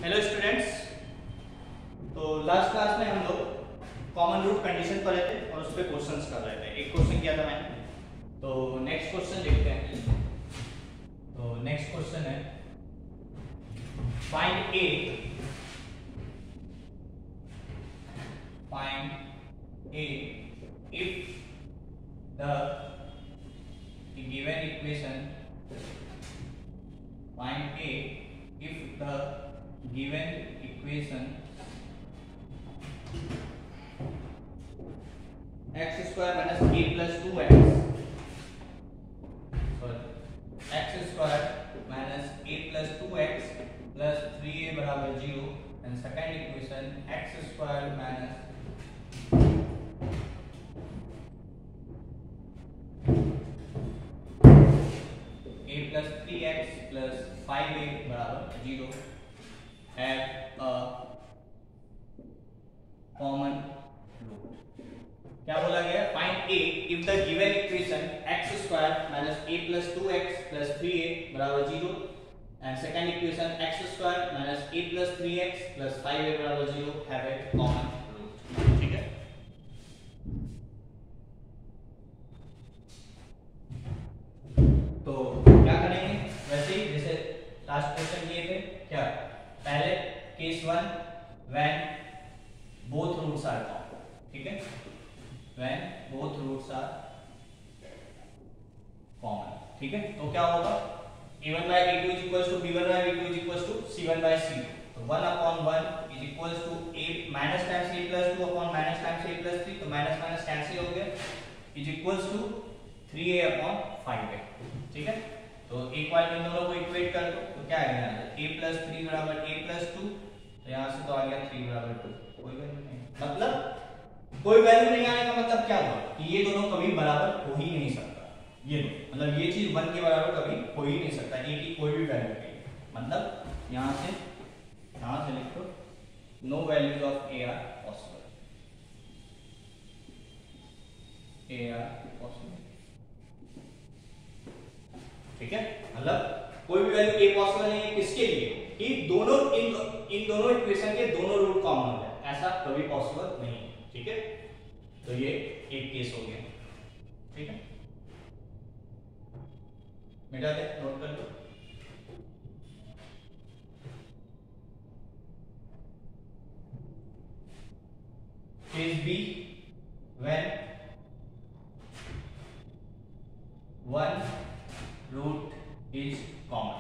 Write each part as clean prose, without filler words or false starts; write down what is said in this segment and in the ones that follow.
Hello students. तो last class में हम लोग कॉमन रूट कंडीशन पढ़े थे और उस पर क्वेश्चंस कर रहे थे। एक क्वेश्चन किया था मैंने, तो नेक्स्ट क्वेश्चन देखते हैं। तो नेक्स्ट क्वेश्चन है find A if the given equation find a if the given equation x square minus a plus 2x x square minus a plus 2x plus 3a बराबर 0 and second equation x square minus a plus 3x plus 5a बराबर 0 have a common root। क्या बोला गया? Find a if the given equation x square minus a plus 2x plus 3a बराबर 0 and second equation x square minus a plus 3x plus 5a बराबर 0 have a common root। ठीक है, तो क्या करेंगे वैसे ही जैसे लास्ट क्वेश्चन किए थे। क्या पहले case 1 when both roots are common. ठीक है, when both roots are common. ठीक है, तो क्या होगा a1 by a2 is equals to b1 by b2 is equals to c1 by c2। तो 1 upon 1 is equals to a minus times a plus 2 upon minus times a plus 3। तो minus minus cancel हो गया, is equals to 3a upon 5a। ठीक है, तो एक बार इन दोनों को इक्वेट कर दो तो क्या आएगा a plus 3 बराबर a plus 2। तो यहाँ से तो आ गया 3 बराबर 2। कोई वैल्यू नहीं, मतलब कोई वैल्यू नहीं आने का मतलब क्या हुआ कि ये दोनों कभी बराबर हो ही नहीं सकता। ये दो मतलब ये चीज 1 के बराबर कभी हो ही नहीं सकता, a की कोई भी वैल्यू नहीं। मतलब यहाँ से लिखो no values of a are possible, a are possible. ठीक है, मतलब कोई भी वैल्यू a पॉसिबल नहीं है किसके लिए कि दोनों इन दोनों इक्वेशन के दोनों रूट कॉमन हो जाए, ऐसा कभी पॉसिबल नहीं है। ठीक है, तो ये एक केस हो गया। ठीक है, मिटा दे, नोट कर लो। Case B when one root is common.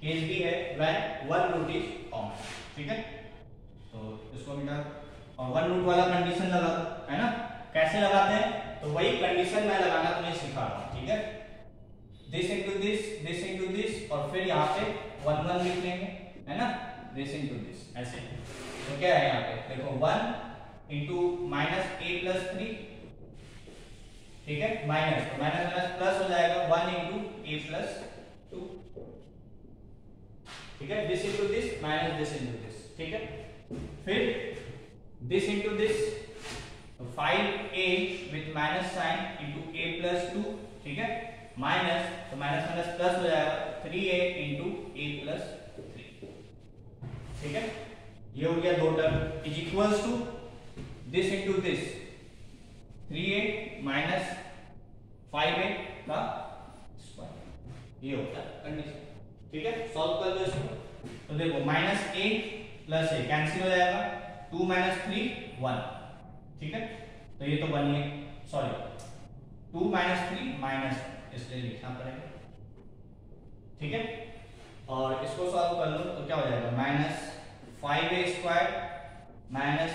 Case B है when one root is common. ठीक है, तो इसको मिटा और वन रूट वाला कंडीशन लगा है ना। कैसे लगाते हैं तो वही कंडीशन मैं लगाना तुम्हें सिखा रहा हूं। ठीक है, दिस इनटू दिस और फिर यहाँ पे 1 1 लिख लेंगे, है ना। दिस इनटू दिस ऐसे। तो क्या है यहाँ पे देखो 1 इंटू माइनस a प्लस 3। ठीक है, माइनस तो माइनस माइनस प्लस हो जाएगा 1 इंटू a प्लस 2। ठीक है, this into this minus this into this. ठीक है, फिर दिस इंटू दिस तो 5a with minus sine into a plus 2। ठीक है, माइनस तो माइनस माइनस प्लस हो जाएगा 3a इंटू a प्लस 3। ठीक है, ये हो गया दो term is equals to this into this 3a minus 5a का स्क्वायर। ये होता है कंडीशन। ठीक है, सॉल्व कर दो इसको। तो देखो minus a plus a cancel हो जाएगा, 2 माइनस 3 1। ठीक है, तो ये तो बनिए सॉरी 2 माइनस 3 माइनस इसलिए लिखना पड़ेगा। ठीक है, और इसको सॉल्व कर लो तो क्या हो जाएगा माइनस 5a स्क्वायर माइनस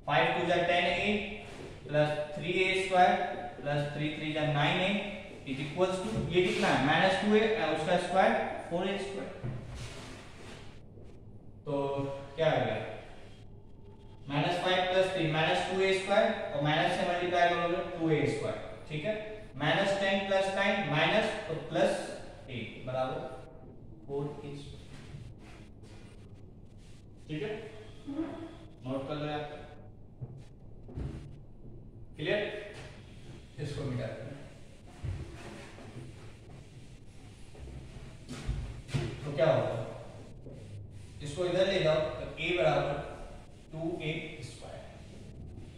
5 2 जा 10a plus 3a square plus 3 3 जा 9a इज इक्वल्स टू ये कितना है माइनस 2a उसका स्क्वायर 4a स्क्वायर। तो क्या आ गया minus 5 plus 3 minus 2a square और माइनस से मल्टीप्लाई करोगे 2a स्क्वायर। ठीक है, माइनस 10 प्लस 9 माइनस तो प्लस 8 बराबर 4a। ठीक है, नोट कर लो यार। क्लियर, इसको मिटा दें। तो क्या होगा इसको इधर ले जाओ तो a बराबर 2a स्क्वायर,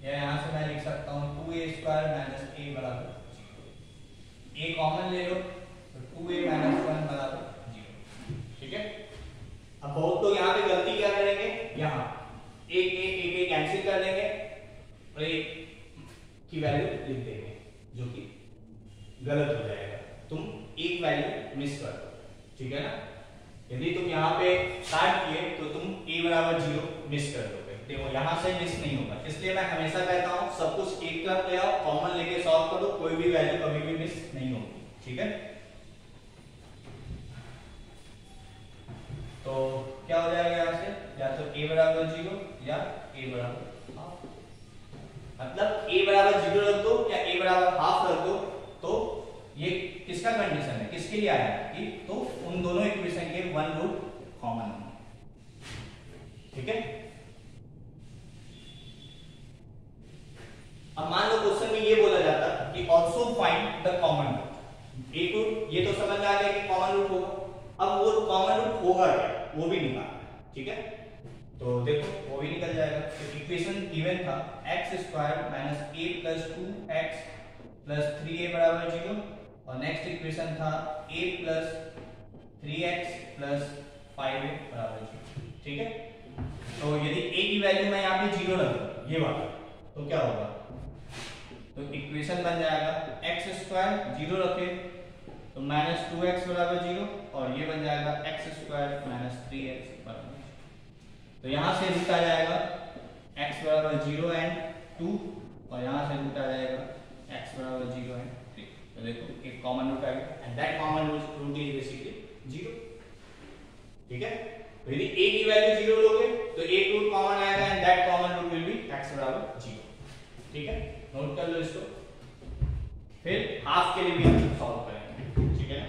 या यहां से मैं लिख सकता हूं 2a स्क्वायर माइनस a बराबर 0। a कॉमन ले लो तो 2a माइनस 1 बराबर 0। ठीक है, अब बहुत तो यहाँ पे गलती क्या करेंगे, यहाँ एक कैंसिल कर देंगे और एक की वैल्यू लिख देंगे, जो कि गलत हो जाएगा। तुम एक वैल्यू मिस कर दो, ठीक है ना। यदि तुम यहाँ पे स्टार्ट किए तो तुम a बराबर 0 मिस कर दोगे। देखो यहाँ से मिस नहीं होगा, इसलिए मैं हमेशा कहता हूँ सब कुछ एक तरफ ले आओ, कॉमन लेके सॉल्व करो, कोई भी वैल्यू कभी भी मिस नहीं होगी। ठीक है, तो क्या हो जाएगा यहाँ से, या तो a बराबर 0 या a बराबर हाफ। मतलब a बराबर 0 रख दो या a बराबर हाफ रख दो, तो ये किसका कंडीशन है, किसके लिए आया है कि तो उन दोनों इक्वेशन के वन रूट कॉमन होना। ठीक है, अब मान लो क्वेश्चन में ये बोला जाता कि also find the common root. एक रूट ये तो समझ में आ गया कि कॉमन रूट होगा, अब वो कॉमन रूट होगा क्या वो भी निकालना है। ठीक है, तो देखो वो भी निकल जाएगा। तो इक्वेशन गिवन था x square minus a plus 2x plus 3a बराबर 0, और नेक्स्ट इक्वेशन था a plus 3x plus 5a बराबर 0। ठीक है, तो यदि a की वैल्यू मैं यहाँ पे 0 रख दूं, ये वाला, तो क्या होगा, तो इक्वेशन बन जाएगा x स्क्वायर 0 रखे तो माइनस 2x बराबर 0, और ये बन जाएगा x स्क्वायर माइनस 3x बराबर 0। तो यहाँ से रूट आ जाएगा x बराबर 0 एंड 2, और यहाँ से रूट आ जाएगा x बराबर 0 एंड 3। तो देखो एक कॉमन रूट आ गया, and that common root is basically 0। ठीक है, तो यदि a की वैल्यू 0 लोगे तो एक रूट कॉमन आएगा, and that common root will be x बराबर 0। ठीक है, नोट कर लो इसको। फिर हाफ के लिए भी हम सॉल्व करेंगे। ठीक है,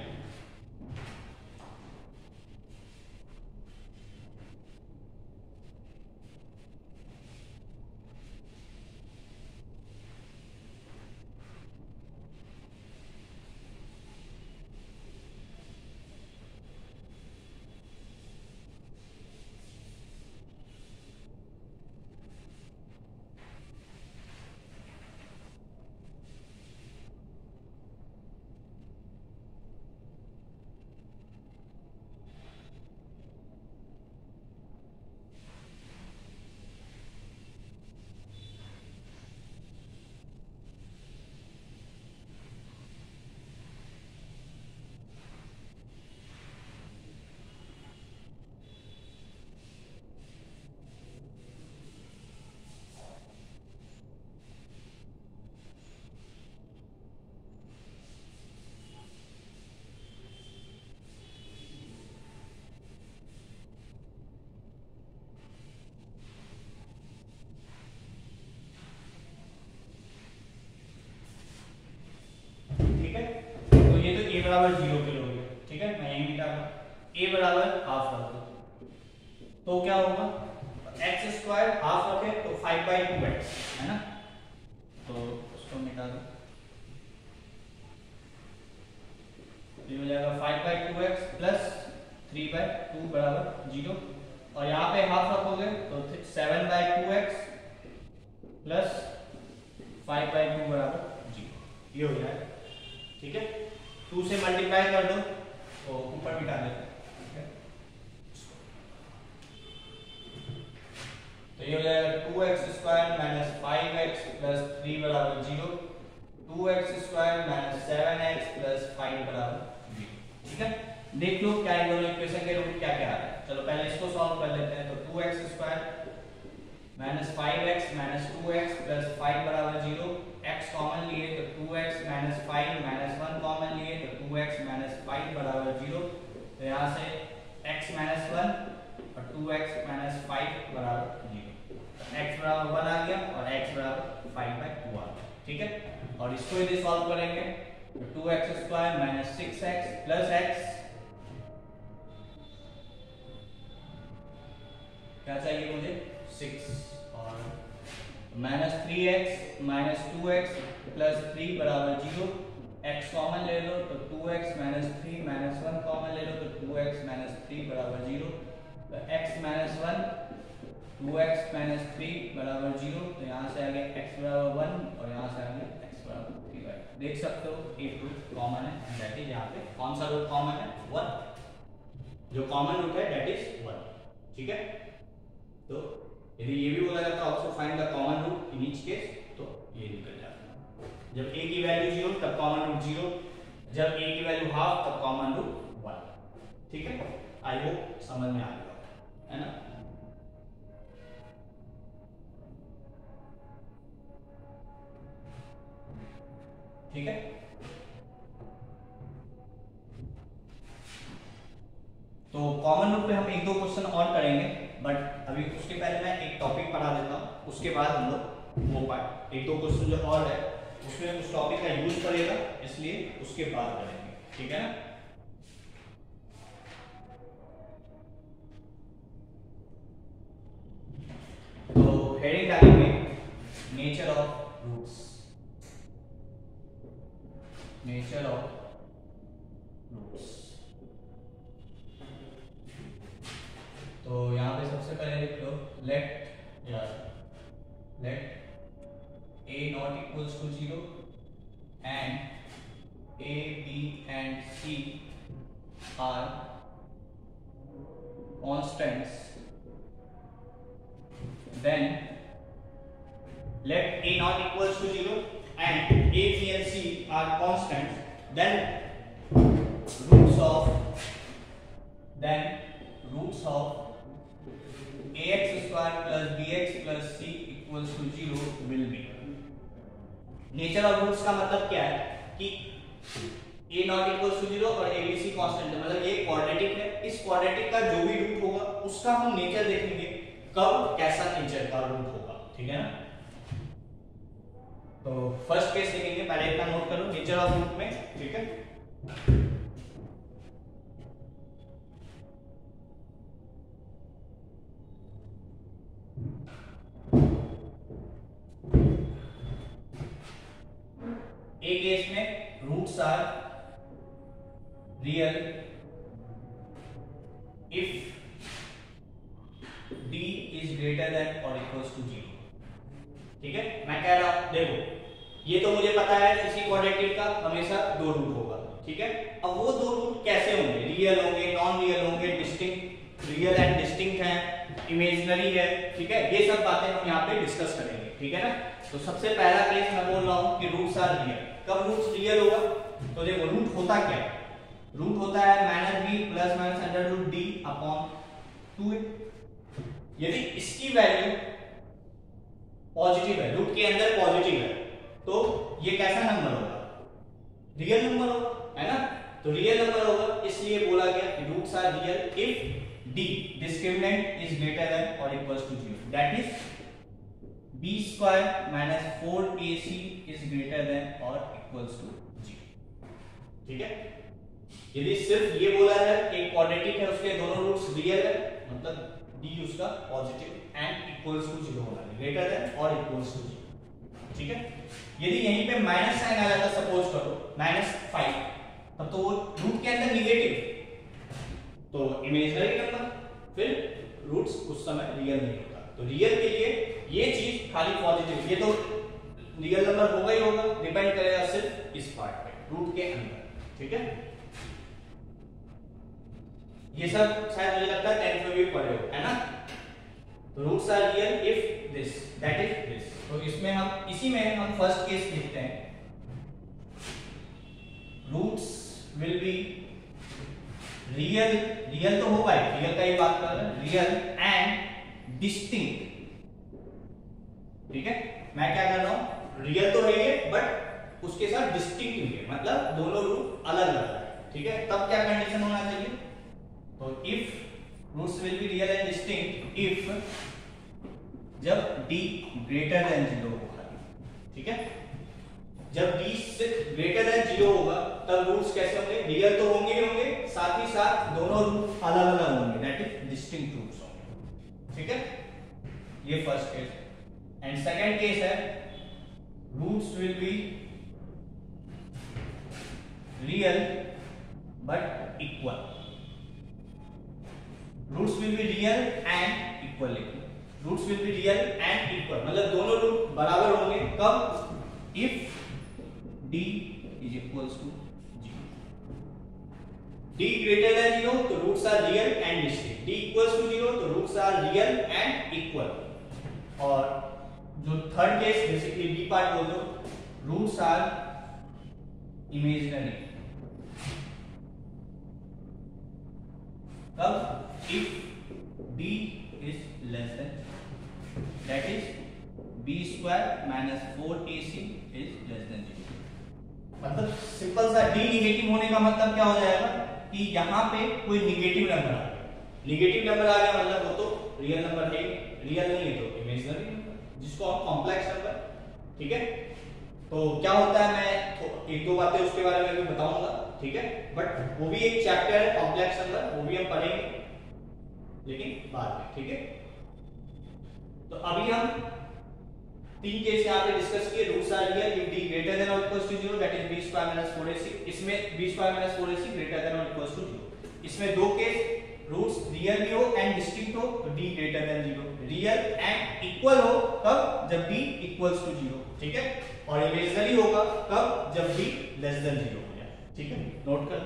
a बराबर 0 के लोगे। ठीक है, मैं यही लिखा रहा हूं, a बराबर हाफ रख दो, तो क्या होगा, x स्क्वायर हाफ रखे तो 5/2x है ना, तो उसको मिटा दो, ये हो जाएगा 5/2x प्लस 3/2 बराबर 0, और यहाँ पे हाफ रखोगे तो 7/2x प्लस 5/2 बराबर 0, ये हो जाएगा। ठीक है, 2 से मल्टीप्लाई कर दो तो ऊपर मिटा देते हैं। तो ये हो जाएगा 2x square minus 5x plus 3 बराबर 0, 2x square minus 7x plus 5 बराबर 0। ठीक है, देख लो क्या इन दोनों इक्वेशन के रूट क्या क्या आ रहा है। चलो पहले इसको सॉल्व कर लेते हैं। तो 2x square minus 5x minus 2x plus 5 बराबर 0, x कॉमन लिए तो 2x माइनस 5 माइनस 1 कॉमन लिए तो 2x माइनस 5 बराबर 0, तो यहाँ से x माइनस 1 और 2x माइनस 5 बराबर 0, x बराबर 1 आ गया और x बराबर 5/2 आ गया। ठीक है, और इसको यदि सॉल्व करेंगे तो 2x square minus 6x plus x, क्या चाहिए मुझे 6, और minus 3x minus 2x plus 3 बराबर 0, x कॉमन ले लो तो 2x माइनस 3 माइनस 1 कॉमन ले लो तो 2x माइनस 3 बराबर 0, तो x माइनस 1 2x माइनस 3 बराबर 0, तो यहाँ से आ गया x बराबर 1 और यहाँ से आ गया x बराबर 3। देख सकते हो एक रूट कॉमन है, दैट इज यहाँ पे कौन सा रूट कॉमन है, 1, जो कॉमन रूट है दैट इज 1। ठीक है, तो यदि ये भी बोला जाता है also find the common root in each case, तो ये निकल जाता है। जब a की वैल्यू 0 तब कॉमन रूट 0, जब a की वैल्यू हाफ तब कॉमन रूट 1। ठीक है, आई होप समझ में आ गया है ना। ठीक है, तो कॉमन रूट पे हम एक दो क्वेश्चन और करेंगे, बट अभी उसके पहले मैं एक टॉपिक पढ़ा देता हूँ, उसके बाद हम लोग वो पार्ट एक दो क्वेश्चन जो और है उसमें उस टॉपिक का यूज करेगा, इसलिए उसके बाद करेंगे। ठीक है ना। तो हेडिंग डालेंगे nature of roots, nature of roots. तो यहाँ पे सबसे पहले लिख लो let a not equals to 0 and a, b and c are constants, then let a not equals to 0 and a, b and c are constants, then roots of ax square plus bx plus c equals to 0 will be। Nature of roots का मतलब क्या है कि a not equals to 0 और abc constant है, मतलब ये quadratic है, इस क्वाड्रेटिक का जो भी रूट होगा उसका हम नेचर देखेंगे, कब कैसा नेचर का रूट होगा। ठीक है ना। तो फर्स्ट केस देखेंगे, पहले इतना नोट करो नेचर ऑफ रूट में। ठीक है, एक केस में roots are real if d is greater than और इक्वल्स टू 0। ठीक है, मैं कह रहा हूं देखो ये तो मुझे पता है किसी क्वाड्रेटिक का हमेशा दो रूट होगा। ठीक है, अब वो दो रूट कैसे होंगे, रियल होंगे, नॉन रियल होंगे, डिस्टिंक्ट, रियल एंड डिस्टिंक्ट है, इमेजिनरी है। ठीक है, ये सब बातें हम यहाँ पे डिस्कस करेंगे। ठीक है ना। तो सबसे पहला केस मैं बोल रहा हूँ कि रूट्स आर रियल। कब रूट्स रियल होगा, तो देखो रूट होता क्या है, रूट होता है minus B plus minus under root D upon 2a। यदि इसकी वैल्यू पॉजिटिव है, रूट के अंदर पॉजिटिव है, तो ये कैसा नंबर होगा, रियल नंबर होगा, है ना। तो रियल नंबर होगा, इसलिए बोला गया कि roots are real if d discriminant is greater than और equals to 0, that is b square minus 4ac is greater than और इक्वल्स टू 0। ठीक है, यदि सिर्फ ये बोला है कि क्वाड्रेटिक है उसके दोनों रूट्स रियल है, मतलब d उसका पॉजिटिव एंड इक्वल्स टू 0 होना है, ग्रेटर देन और इक्वल्स टू 0। ठीक है, यदि यहीं पे माइनस साइन आ जाता, सपोज करो -5, तब तो वो रूट के अंदर निगेटिव, तो इमेजिनरी नंबर, फिर रूट्स उस समय रियल नहीं होता। तो रियल के लिए ये चीज खाली पॉजिटिव, ये तो रियल नंबर होगा ही होगा, डिपेंड करेगा सिर्फ इस पार्ट पे, रूट के अंदर। ठीक है, ये सब शायद मुझे लगता है 10th में भी पढ़े हो, है ना। तो roots are real if this that is this. तो इसमें हम इसी में हम फर्स्ट केस लिखते हैं, roots will be real, real तो होगा ही, रियल का ही बात कर रहे हैं, रियल एंड डिस्टिंक्ट। ठीक है, मैं क्या कर रहा हूं, रियल तो है ये बट उसके साथ डिस्टिंक्ट भी है, मतलब दोनों रूट अलग अलग है। ठीक है, तब क्या कंडीशन होना चाहिए, तो if roots will be real and distinct if जब d ग्रेटर देन 0 होगा। ठीक है, जब d से ग्रेटर देन 0 होगा तब रूट्स कैसे होंगे, रियल तो होंगे ही होंगे, साथ ही साथ दोनों रूट अलग अलग होंगे, दैट इज डिस्टिंक्ट रूट्स होंगे। ठीक है, ये फर्स्ट केस है। एंड सेकंड केस है roots will be real but equal. Roots will be real and equal, roots will be real and equal मतलब दोनों रूट बराबर होंगे कब, if d is equals to 0, d greater than 0 तो roots are real and distinct, d equals to 0 तो roots are real and equal. और जो third case basically b part बोल दो, रूट्स आर इमेजिनरी, तब if b is less than, that is b square minus 4ac is less than 0। मतलब simple सा d negative होने का मतलब क्या हो जाएगा कि यहाँ पे कोई निगेटिव नंबर आ गया, निगेटिव नंबर आ गया मतलब वो तो रियल नंबर है, रियल नहीं है तो इमेजिनरी नंबर, जिसको आप कॉम्प्लेक्स नंबर, ठीक है। तो क्या होता है मैं एक दो बातें उसके बारे में भी बताऊंगा, ठीक है, बट वो भी एक चैप्टर है कॉम्प्लेक्स नंबर, वो भी हम पढ़ेंगे लेकिन बाद में, ठीक है। तो अभी हम तीन केस यहाँ पे डिस्कस किए, roots are real if d greater than और equals to 0 that is b square minus 4ac, इसमें b square minus 4ac greater than और इक्वल्स टू 0। इसमें दो केस रूट्स रियल भी हो एंड डिस्टिंक्ट हो तो d greater than 0, real and equal हो कब, जब d इक्वल्स टू 0, ठीक है, और इमेजिनरी होगा कब, जब d लेस देन 0 हो जाए, ठीक है, नोट कर।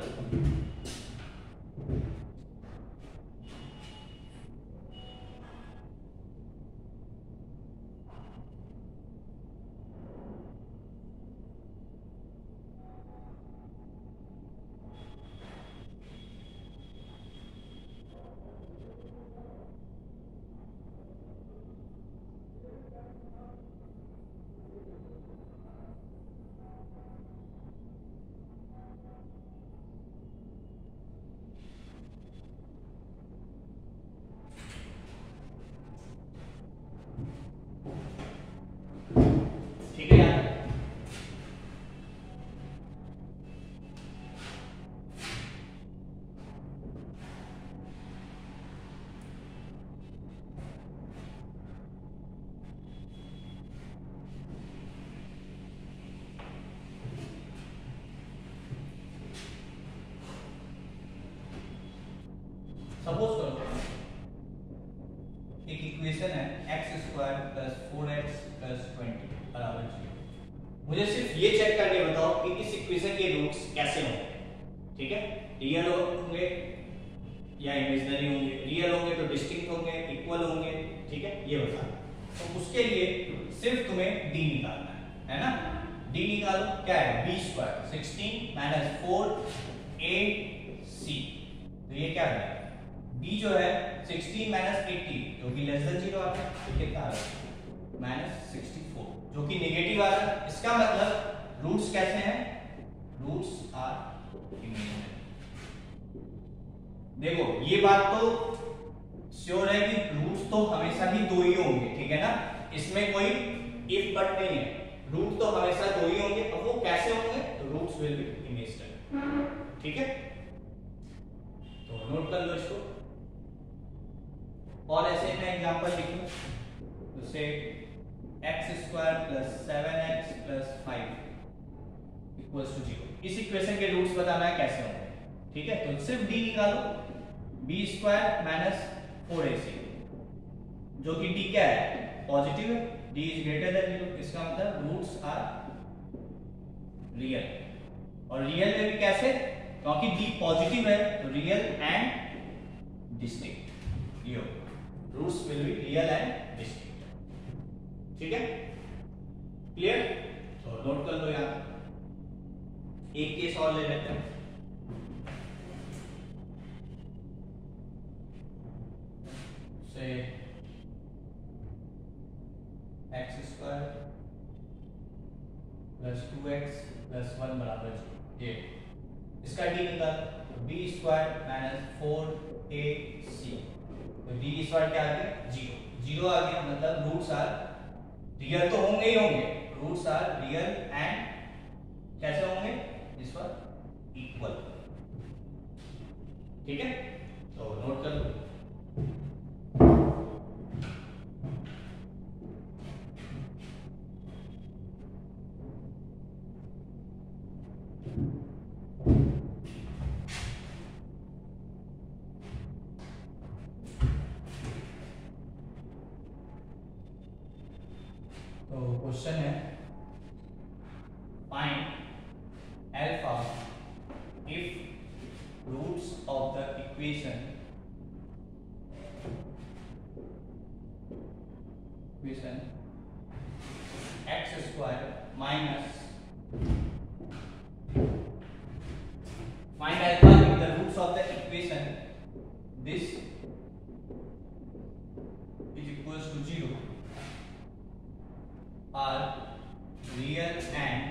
ठीक है यार, सपोज करो एक इक्वेशन है x square plus 4x plus 20 बराबर 0। मुझे सिर्फ ये चेक करके बताओ कि इस इक्वेशन के रूट्स कैसे होंगे, ठीक है, रियल होंगे या इमेजिनरी होंगे, रियल होंगे तो डिस्टिंक्ट होंगे, इक्वल होंगे, ठीक है, ये बताना। तो उसके लिए सिर्फ तुम्हें d निकालना है ना, d निकालो, क्या है b स्क्वायर 16 माइनस 4ac, तो ये क्या है b जो है 16 माइनस 80 जो कि लेस देन 0 आता है, तो कितना आ रहा है माइनस 64 जो कि नेगेटिव आ रहा है। इसका मतलब रूट्स कैसे हैं, रूट्स आर इमेजिनरी। देखो ये बात तो श्योर है कि रूट्स तो हमेशा ही दो ही होंगे, ठीक है ना, इसमें कोई इफ बट नहीं है, रूट तो हमेशा दो ही होंगे। अब वो कैसे होंगे, तो रूट्स विल बी इमेजिनरी, ठीक है, तो नोट कर लो इसको। और ऐसे मैं एग्जांपल लिखूं तो से x square plus 7x plus 5 equals to 0, इस इक्वेशन के रूट्स बताना है कैसे होंगे, ठीक है। तो सिर्फ d निकालो, b स्क्वायर माइनस 4ac जो कि d क्या है पॉजिटिव है, d इज ग्रेटर देन 0, इसका मतलब रूट्स आर रियल, और रियल में भी कैसे, क्योंकि d पॉजिटिव है तो रियल एंड डिस्टिंक्ट, ये roots will be real and distinct, ठीक है, क्लियर। तो नोट कर लो यहां, एक केस और ले लेते हैं, से x square plus 2x plus 1 बराबर 0, ये इसका d निकाल, b स्क्वायर माइनस 4ac, तो d स्क्वायर क्या आ गया 0, 0 आ गया, मतलब रूट्स आर रियल तो होंगे ही होंगे, रूट्स आर रियल एंड कैसे होंगे, इस पर इक्वल, ठीक है, तो नोट कर लो। तो क्वेश्चन है find alpha if roots of the equation x square minus find alpha if the roots of the equation this is equals to 0 are real and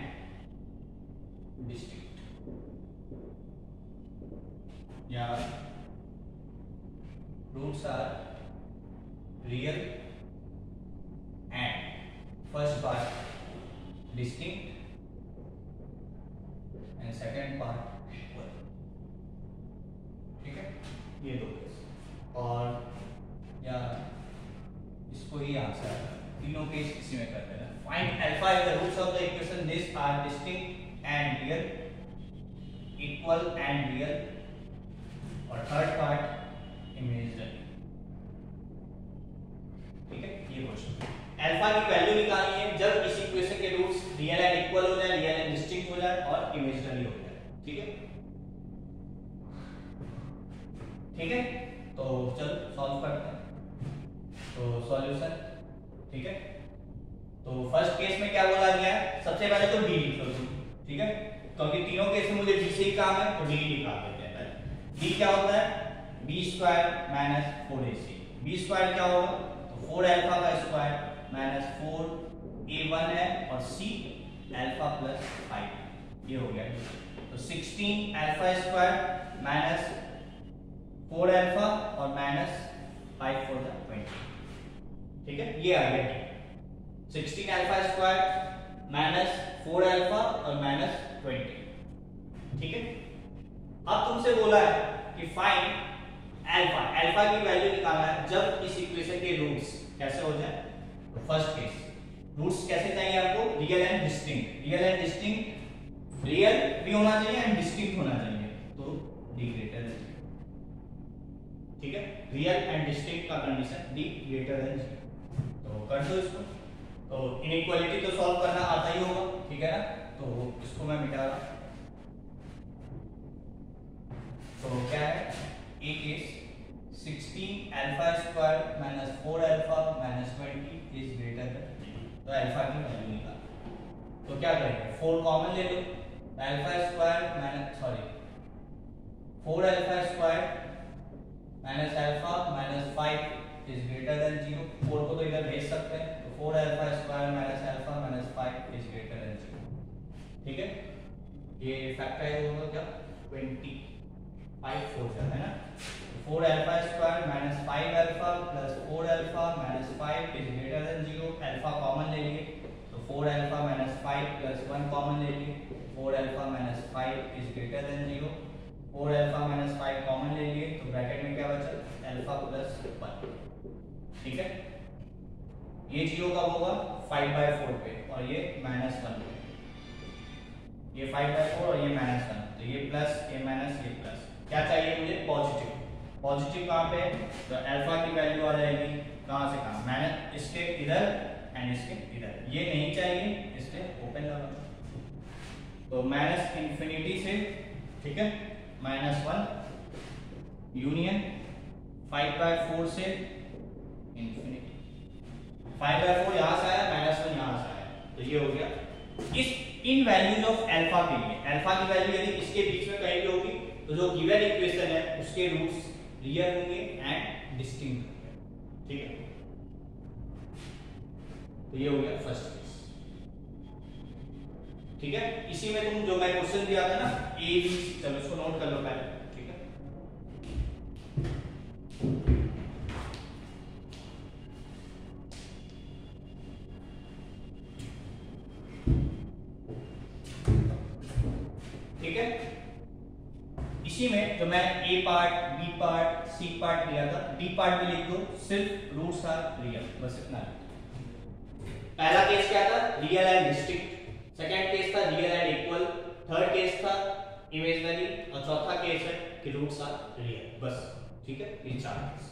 distinct. Yeah, roots are real and first part distinct and second part equal. ठीक है, ये दो case और या इसको ही answer है, तीनों case इसी में करते हैं. Find alpha if the roots of the equation this are distinct and real, equal and real, और थर्ड पार्ट इमेजिनरी. ठीक है, ये क्वेश्चन अल्फा की वैल्यू निकालनी है जब इस इक्वेशन के रूट्स रियल एंड इक्वल हो जाए, रियल एंड डिस्टिंक्ट हो जाए और इमेजिनरी हो जाए. ठीक है, ठीक है, तो चलो सॉल्व करते हैं. तो सॉल्यूशन, ठीक है, तो फर्स्ट केस में क्या बोला गया है, सबसे पहले तो डी लिख लो तुम. ठीक है, क्योंकि तीनों केस में मुझे डी से ही काम है तो डी निकाल देते हैं. पहले डी क्या होता है, B square minus 4ac. B square क्या होगा, तो 4 अल्फा का स्क्वायर माइनस 4a1 है और c अल्फा प्लस 5, ये हो गया. तो 16 अल्फा स्क्वायर माइनस 4 अल्फा और माइनस 5 for the 20. ठीक है, ये आ गया 16 अल्फा स्क्वायर माइनस 4 अल्फा और माइनस 20. ठीक है, अब तुमसे बोला है कि फाइंड अल्फा, अल्फा की वैल्यू निकालना है जब इस इक्वेशन के रूट्स कैसे हो जाए. तो फर्स्ट केस रूट्स कैसे चाहिए आपको, real and distinct. Real and distinct, real भी होना चाहिए एंड डिस्टिंक्ट होना चाहिए, तो डी ग्रेटर देन 0. ठीक है, रियल एंड डिस्टिंक्ट का कंडीशन डी ग्रेटर देन 0. तो कर दो इसको. तो इनइक्वालिटी तो सॉल्व करना आता ही होगा. ठीक है ना, तो इसको मैं मिटा रहा. तो क्या है, a case 16 alpha square minus 4 alpha minus 20 is greater than. तो अल्फा की वैल्यू निकाल. तो क्या करेंगे, 4 कॉमन ले लो. Alpha square minus 4 alpha square minus alpha minus 5 is greater than 0. 4 को तो इधर भेज सकते हैं. तो 4 alpha square minus alpha minus 5 is greater than 0. ठीक है, ये फैक्टराइज होगा क्या, 25 4 है ना. 4 alpha square minus 5 alpha plus 4 alpha minus 5 is greater than 0. Alpha common ले लिए तो 4 अल्फा माइनस 5 प्लस 1 कॉमन ले लिए, 4 alpha minus 5 is greater than 0. 4 alpha minus 5 common ले लिए तो ब्रैकेट में क्या बचा, अल्फा प्लस 1. ठीक है, ये 0 कब होगा, 5/4 पे और ये -1 पे. ये 5/4 और ये -1, तो ये प्लस ये माइनस ये प्लस. क्या चाहिए मुझे, पॉजिटिव. पॉजिटिव कहाँ पे, तो अल्फा की वैल्यू आ जाएगी कहाँ से कहाँ, माइनस इसके इधर एंड इसके इधर. ये नहीं चाहिए इसलिए ओपन लगा. तो माइनस इंफिनिटी से, ठीक है, -1 यूनियन 5/4 से इंफिनिटी. 5/4 यहाँ से आया, -1 यहाँ से आया, तो ये हो गया. इस इन वैल्यूज ऑफ अल्फा के लिए, अल्फा की वैल्यू यदि इसके बीच में कहीं भी होगी तो जो गिवन इक्वेशन है उसके रूट्स रियल होंगे एंड डिस्टिंक्ट होंगे. ठीक है, तो ये हो गया फर्स्ट केस. ठीक है, इसी में तुम जो मैं क्वेश्चन दिया था ना ए बी, चलो इसको नोट कर लो पहले. ठीक है, ठीक है, इसी में जो मैं A part, B part, C part लिया था, डी पार्ट भी लिख दो, सिर्फ रूट्स आर रियल, बस इतना. पहला केस क्या था, real and distinct. Second case था real and equal. Third case था इमेजिनरी और चौथा केस है कि रूट्स आर रियल. बस, ठीक है, ये 4 केस.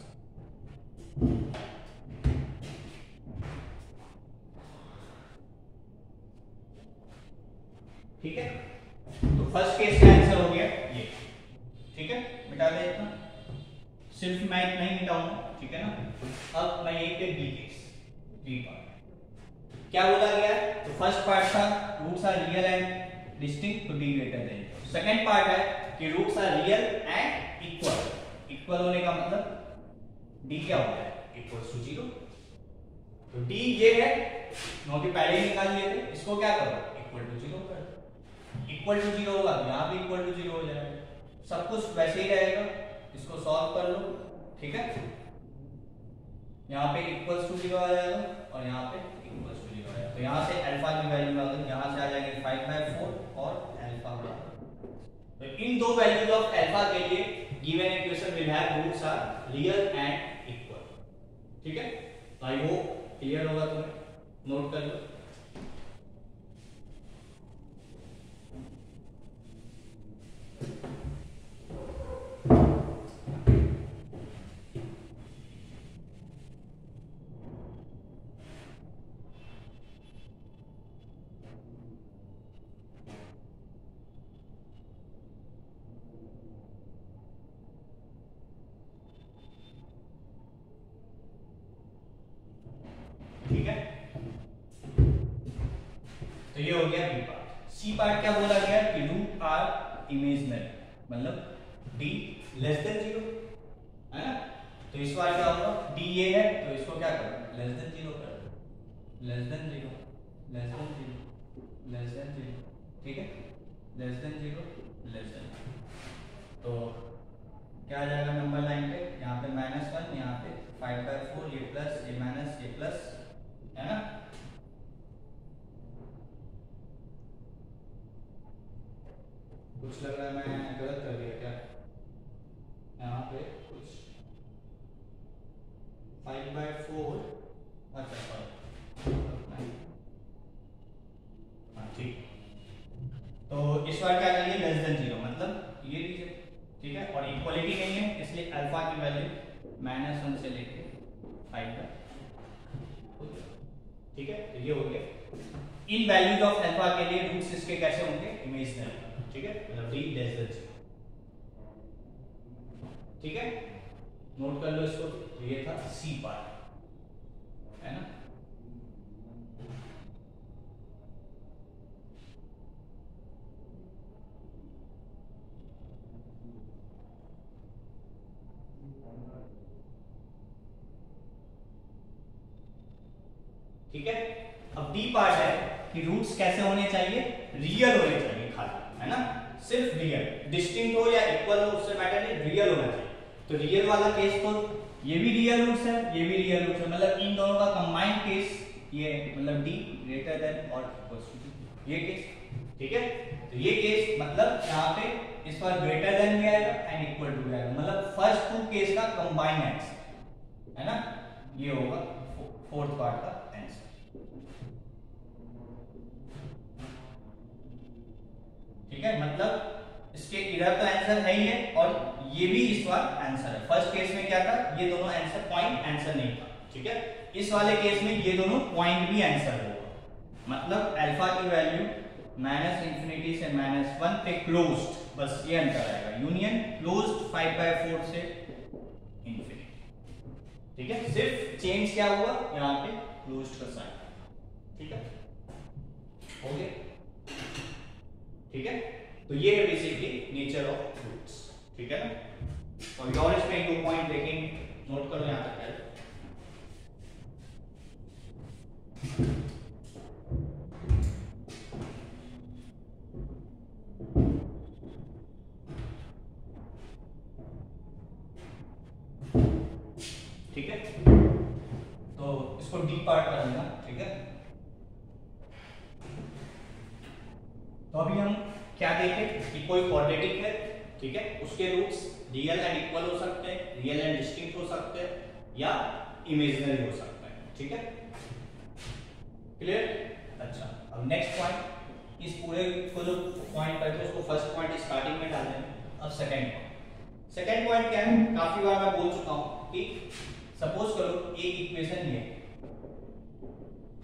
ठीक है, तो फर्स्ट केस का आंसर हो गया ये। ठीक है, मिटा दे इतना, सिर्फ मैं इतना ही मिटाऊंगा। ठीक है ना। अब मैं यही पे बी केस, बी पार्ट क्या बोला गया, तो फर्स्ट पार्ट था roots are real and distinct to D greater than. Second part है कि roots are real and equal. Equal होने का मतलब डी क्या होता है, इक्वल्स टू 0। तो डी ये है, क्योंकि पहले ही निकाल लिए थे, इसको क्या करो, इक्वल टू 0 कर दो। इक्वल टू 0 होगा तो यहां भी इक्वल टू 0 हो जाएगा, सब कुछ वैसे ही रहेगा। इसको सॉल्व कर लो। ठीक है, यहाँ पे इक्वल्स टू 0 आ जाएगा और यहाँ पे इक्वल्स टू 0 आ जाएगा। तो यहाँ से अल्फा की वैल्यू आ गई, यहाँ से आ जाएंगे 5/4 और अल्फा बराबर। तो इन दो वैल्यूज ऑफ अल्फा के लिए given equation will have roots are real and equal. ठीक है, तो आई होप क्लियर होगा, तुम्हें नोट कर लो। ठीक है, तो ये हो गया बी पार्ट। सी पार्ट क्या बोला गया कि रूट आर इमेजिनरी, मतलब डी लेस देन 0 है ना। तो इस बार क्या होगा, डी ये है तो इसको क्या करो, लेस देन 0 कर दो, less than 0, less than 0, less than 0। ठीक है, लेस देन 0, लेस देन। तो क्या आ जाएगा नंबर लाइन पे, यहाँ पे -1, यहाँ पे 5/4, ये प्लस, ये माइनस, ये प्लस, है ना। कुछ लग रहा है मैं गलत कर दिया क्या, यहाँ पे कुछ 5/4, अच्छा हाँ ठीक। तो इस बार क्या करेंगे, लेस देन 0 मतलब ये लीजिए। ठीक है, और इक्वलिटी नहीं है इसलिए अल्फा की वैल्यू -1 से लेके 5 तक। ठीक है, तो ये हो गया। इन वैल्यूज ऑफ अल्फा के लिए रूट्स इसके कैसे होंगे, इमेजिनरी। ठीक है, मतलब डी लेस देन 0। ठीक है, नोट कर लो इसको। तो ये था सी पार्ट, है ना। ठीक है, अब डी पार्ट है कि रूट्स कैसे होने चाहिए, रियल होने चाहिए खाली, है ना। सिर्फ रियल, डिस्टिंक्ट हो या इक्वल हो उससे मैटर नहीं, रियल होना चाहिए। तो रियल वाला केस तो ये भी रियल रूट्स है, ये भी रियल रूट्स है, मतलब इन दोनों का कंबाइंड केस ये, मतलब डी ग्रेटर देन और इक्वल टू ये केस। ठीक है, तो ये केस मतलब यहाँ पे इस बार ग्रेटर देन भी आएगा एंड इक्वल टू भी आएगा, मतलब फर्स्ट टू केस का कंबाइंड आंसर, है ना। ये होगा फोर्थ पार्ट का आंसर। ठीक है, मतलब इसके इधर तो आंसर है ही है और ये भी इस बार आंसर है। फर्स्ट केस में क्या था, ये दोनों आंसर पॉइंट आंसर नहीं था। ठीक है, इस वाले केस में ये दोनों पॉइंट भी आंसर होगा, मतलब अल्फा की वैल्यू -∞ से -1 पे क्लोज्ड, बस ये अंतर आएगा। यूनियन क्लोज्ड 5/4 से इंफिनिटी। ठीक है, सिर्फ चेंज क्या हुआ यहाँ पे क्लोज्ड का साइन। ठीक है, हो गया। ठीक है, तो ये है बेसिकली नेचर ऑफ रूट्स। ठीक है ना। और योर इसमें दो पॉइंट देखेंगे, नोट करो यहां तक है। ठीक है, तो इसको डी पार्ट कर लेना। ठीक है, तो अभी हम क्या देखे कि कोई क्वाड्रेटिक है। ठीक है, उसके रूट्स रियल एंड इक्वल हो सकते हैं, रियल एंड डिस्टिंक्ट हो सकते हैं, या इमेजिनरी हो सकते हैं। ठीक है, क्लियर। अच्छा, अब नेक्स्ट पॉइंट, इस पूरे को जो पॉइंट करते हैं उसको फर्स्ट पॉइंट स्टार्टिंग में डाल देंगे। अब सेकंड पॉइंट, सेकंड पॉइंट क्या है, काफी बार मैं बोल चुका हूं कि सपोज करो एक इक्वेशन ये,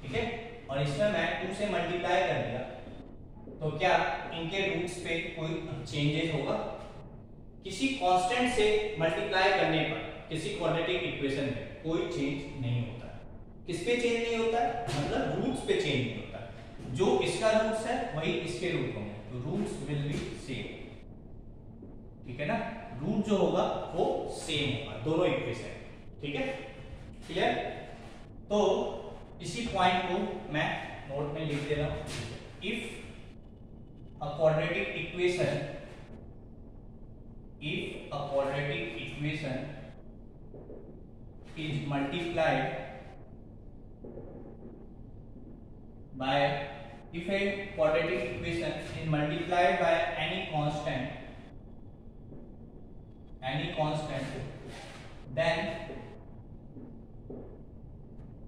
ठीक है, और इसमें मैं 2 से मल्टीप्लाई कर दिया तो क्या इनके रूट्स पे कोई चेंजेस होगा? किसी कांस्टेंट से मल्टीप्लाई करने पर किसी क्वाड्रेटिक इक्वेशन में कोई चेंज नहीं होता है। किस पे चेंज नहीं होता है? मतलब रूट्स पे चेंज नहीं होता है। जो इसका रूट्स है वही इसके रूट होंगे, तो रूट्स विल बी सेम, ठीक है ना। रूट जो होगा वो सेम होगा दोनों इक्वेशन, ठीक है, क्लियर। तो इसी पॉइंट को मैं नोट में लिख दे रहा हूं। If a quadratic equation is multiplied by any constant, then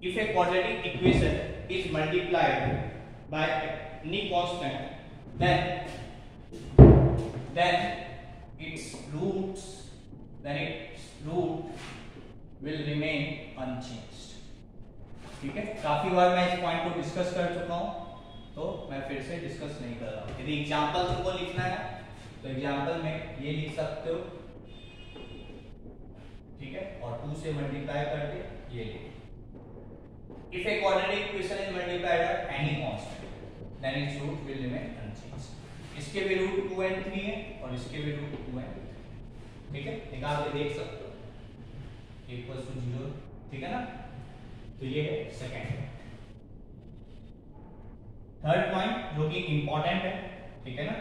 if a quadratic equation is multiplied by any constant, then its root will remain unchanged, ठीक है। काफी बार मैं इस पॉइंट को डिस्कस कर चुका हूं, तो मैं फिर से डिस्कस नहीं कर रहा हूं। यदि एग्जांपल तुमको लिखना है तो एग्जांपल में ये लिख सकते हो, ठीक है, और 2 से मल्टीप्लाई करके ये लिख। If a quadratic equation is multiplied by any constant, then its root will remain unchanged. इसके भी रूट 2 and 3 है और इसके भी रूट 2 and 3, ठीक है, निकाल के देख सकते हो इक्वल्स टू 0, ठीक है ना। तो ये है सेकंड। थर्ड पॉइंट जो कि इंपॉर्टेंट है, ठीक है ना।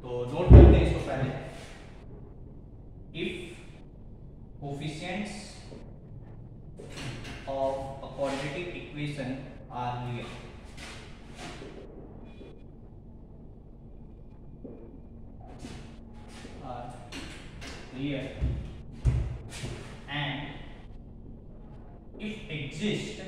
तो नोट करते हैं इसको पहले। If coefficients of a quadratic equation are real, and if exist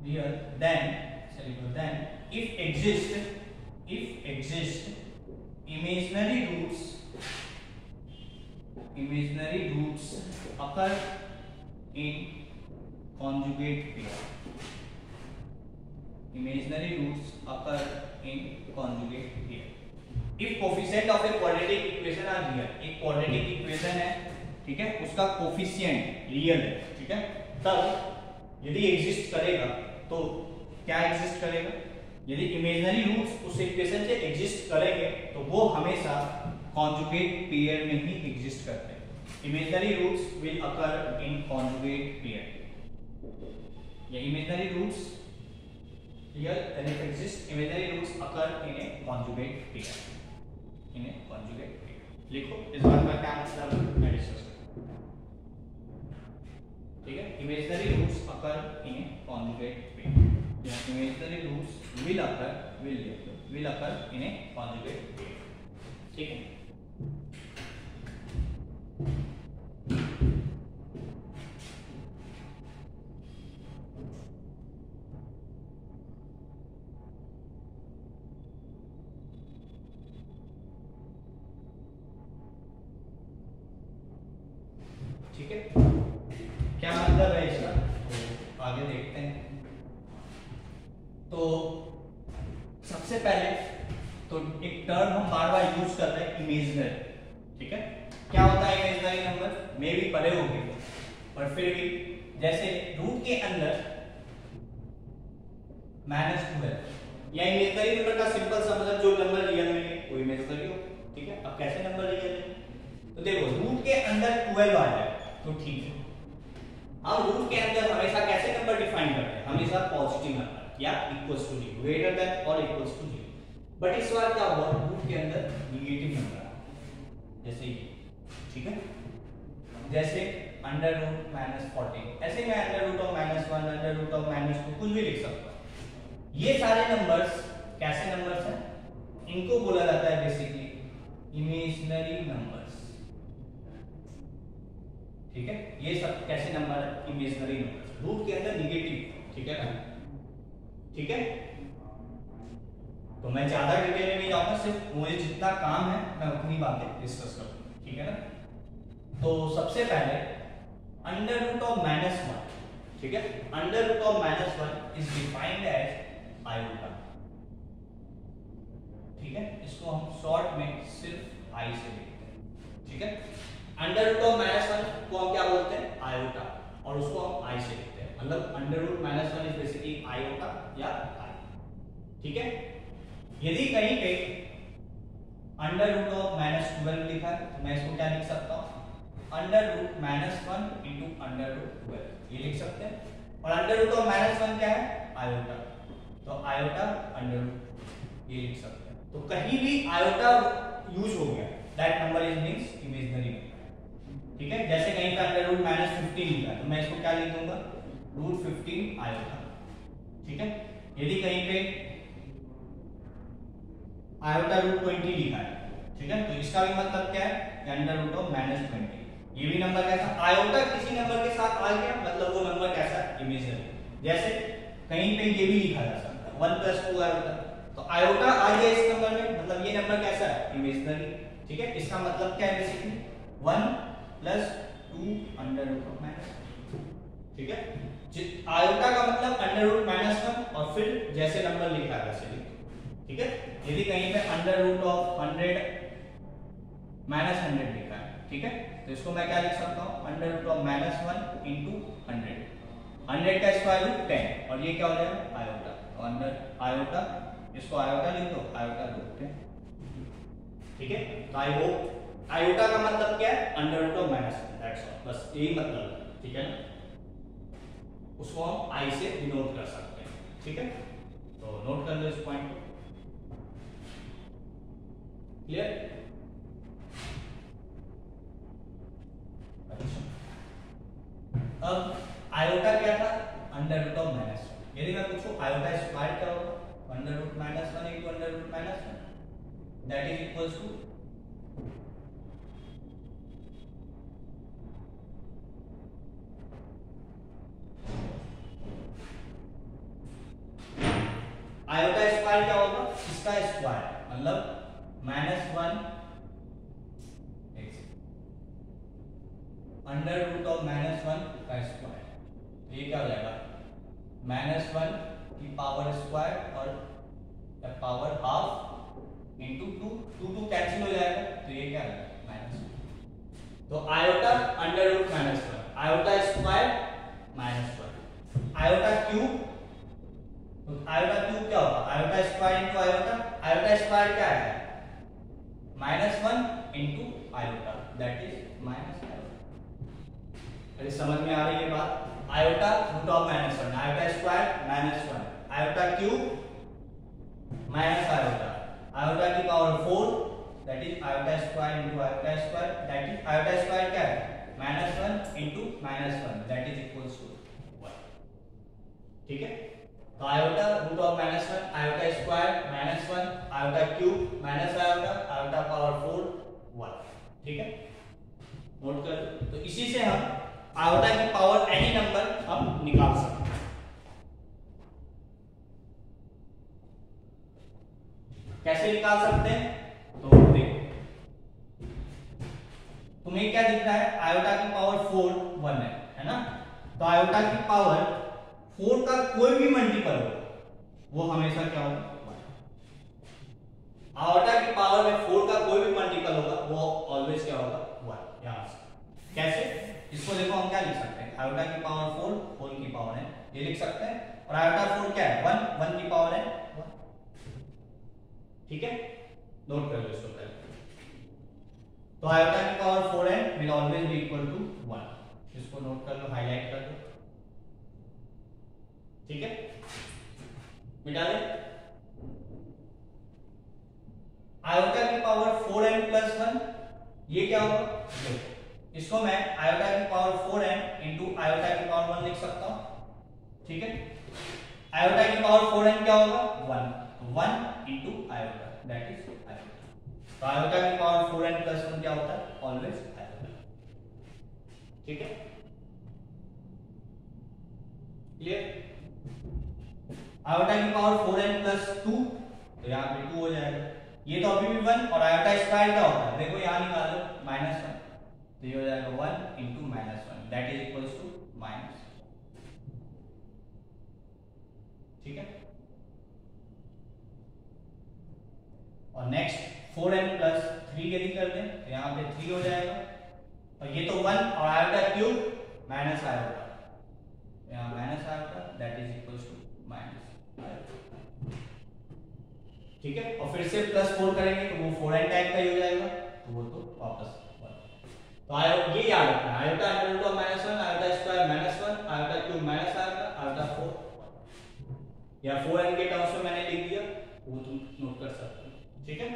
real, then if exist imaginary roots occur in conjugate pair. Imaginary roots occur in conjugate pair. If coefficient of a quadratic equation are real, एक quadratic equation है, ठीक है, उसका coefficient real है, ठीक है, तब यदि एग्जिस्ट करेगा तो क्या एग्जिस्ट करेगा? यदि इमेजिनरी रूट्स उस इक्वेशन से एग्जिस्ट करेंगे तो वो हमेशा कॉन्जुगेट पेयर में ही एग्जिस्ट करते हैं। Imaginary roots will occur in conjugate pair. ये imaginary roots real and if exist imaginary roots occur in a conjugate pair, in a conjugate pair. लिखो इस बात का क्या मतलब मैं डिस्कस करूंगा, ठीक है। Imaginary roots occur in a conjugate pair, imaginary roots will occur in a conjugate pair, ठीक है। ठीक है, क्या मतलब है इसका, तो आगे देखते हैं। तो सबसे पहले तो एक टर्म हम बार बार यूज कर रहे हैं, इमेजिनरी, ठीक है। क्या होता है इमेजिनरी नंबर? मे भी पढ़े होंगे, पर फिर भी जैसे रूट के अंदर -2 है, या इमेजिनरी नंबर का सिंपल सा मतलब जो नंबर रियल में है वो इमेजिनरी हो, ठीक है। अब कैसे नंबर रियल है? तो देखो रूट के अंदर 12 आ जाए तो ठीक है। हम रूट के अंदर हमेशा कैसे नंबर डिफाइन करते हैं? हमेशा पॉजिटिव नंबर या इक्वल्स टू 0, ग्रेटर देन और इक्वल्स टू 0। बट इस बार क्या हुआ, रूट के अंदर नेगेटिव नंबर आ, जैसे ये, ठीक है, जैसे √-14, ऐसे मैं √(-1), √(-2) कुछ भी लिख सकता हूं। ये सारे नंबर्स कैसे नंबर्स हैं? इनको बोला जाता है बेसिकली इमेजिनरी नंबर्स। ठीक है, ये सब कैसे नंबर है? इमेजिनरी नंबर्स, रूट के अंदर निगेटिव। ठीक है ना? ठीक है, तो मैं ज्यादा डिटेल में नहीं जाऊंगा, सिर्फ मुझे जितना काम है मैं उतनी बातें डिस्कस करूंगा। ठीक है ना? तो सबसे पहले अंडर रूट ऑफ -1। ठीक है, under root of -1 is defined as iota. ठीक है, इसको हम शॉर्ट में सिर्फ आई से लिखते हैं। ठीक है, अंडर रूट ऑफ -1 को हम क्या बोलते हैं? आयोटा, और उसको हम आई से लिखते हैं। मतलब under root -1 is basically iota या आई। ठीक है, यदि कहीं पे अंडर रूट ऑफ -12 लिखा है तो मैं इसको क्या लिख सकता हूँ? Under root -1 into under root 12, ये लिख सकते हैं। और अंडर रूट ऑफ -1 क्या है? आयोटा, तो आयोटा अंडर रूट, ये लिख सकते हैं। तो कहीं भी आयोटा यूज हो गया, that number is means imaginary number. ठीक है, जैसे कहीं पे अंडर रूट -15 लिखा है तो मैं इसको क्या लिख दूंगा? Root 15 iota. ठीक है, यदि कहीं पे आयोटा रूट 20 लिखा है, ठीक है, तो इसका भी मतलब क्या है? Under root of -20। ये भी नंबर कैसा? आयोटा किसी नंबर के साथ आ गया मतलब वो नंबर कैसा? इमेजिनरी। जैसे कहीं पे ये भी लिखा जा सकता है 1 + 2 आयोटा, तो आयोटा आ गया इस नंबर में, मतलब ये नंबर कैसा है? इमेजिनरी। ठीक है, इसका मतलब क्या है? Basically 1 + 2 under root of -1। ठीक है, आयोटा का मतलब अंडर रूट -1 और फिर जैसे नंबर लिखा है वैसे लिखो। ठीक है, यदि कहीं पे अंडर रूट ऑफ 100 -100 लिखा है, ठीक है, तो इसको मैं क्या लिख सकता हूँ? अंडर रूट ऑफ -1 इंटू 100, 100 का स्क्वायर रूट 10, और ये क्या हो जाएगा? आयोटा। तो अंडर आयोटा, इसको आयोटा लिख दो, आयोटा रूट 10। ठीक है, तो आई होप आयोटा का मतलब क्या है? Under root of -1, that's all, बस यही मतलब है। ठीक है ना? उसको हम आई से डिनोट कर सकते हैं। ठीक है, तो नोट कर लो इस पॉइंट को। क्लियर? अब आयोटा क्या था? Under root of -1। यदि मैं पूछूं आयोटा स्क्वायर क्या होगा? Under root -1 into under root -1, that is equals to iota square क्या होगा? इसका स्क्वायर मतलब -1 अंडर रूट ऑफ -1 का स्क्वायर, तो ये क्या हो जाएगा? -1 की पावर स्क्वायर और पावर हाफ इंटू 2 कैंसिल हो जाएगा, तो ये क्या हो जाएगा? -1। तो iota under root -1, iota square -1, iota cube, तो आयोटा क्यूब क्या होगा? Iota square into iota, iota square क्या है? -1 इंटू आयोटा, दैट इज -1। अरे समझ में आ रही है बात? Iota root of -1, iota square -1, iota cube minus iota, iota की power 4, that is iota square into iota square, that is iota square क्या है? -1 into -1, that is equals to 1। ठीक है, तो iota root of -1, iota square -1, iota cube minus iota, iota power 4 1। ठीक है, note कर। तो इसी से हम आयोटा की पावर एनी नंबर हम निकाल सकते हैं। कैसे निकाल सकते हैं? तो देखो, तुम्हें क्या दिख रहा है? आयोटा की पावर 4 1 है ना? तो आयोटा की पावर 4 का कोई भी मल्टीपल हो वो हमेशा क्या होगा? 1। आयोटा की पावर में 4 का कोई भी मल्टीपल होगा वो ऑलवेज क्या होगा? 1। यहां से कैसे? इसको देखो, हम क्या लिख सकते हैं? आयोटा की पावर 4 होल की पावर है, ये लिख सकते हैं, और आयोटा 4 क्या है? 1 की पावर है 1। ठीक है, नोट कर लो इसको पहले। तो आयोटा की power 4n will always be equal to 1, इसको नोट कर लो, हाईलाइट कर लो। ठीक है, मिटा दे। आयोटा की पावर 4n प्लस 1, ये क्या होगा? देखो, इसको मैं आयोटा की पावर 4n इंटू आयोटा की पावर 1 लिख सकता हूं। ठीक है, आयोटा की पावर 4n क्या होगा? 1, 1 into iota, that is iota. तो आयोटा की पावर 4n+1 क्या होता है? Always iota. ठीक है, क्लियर? आयोटा की पावर 4n+2, तो यहाँ पे 2 हो जाएगा। ये तो अभी भी 1, और आयोटा स्क्वायर क्या होता है? देखो यहाँ निकालो -1, तो ये हो जाएगा 1 × -1 दैट इज इक्वल्स टू -। ठीक है, और नेक्स्ट 4n+3 यदि कर दें तो यहाँ पे 3 हो जाएगा, और ये तो 1 और आयोटा क्यूब माइनस आयोटा, यहाँ minus iota that is equals to minus iota. ठीक है, और फिर से +4 करेंगे तो वो 4n टाइप का ही हो जाएगा, तो वो तो वापस 1। तो ये याद रखना, iota √(-1), iota square -1, iota cube minus iota, iota 4 या 4n के टर्म्स में मैंने लिख दिया, वो तुम नोट कर सकते हो। ठीक है,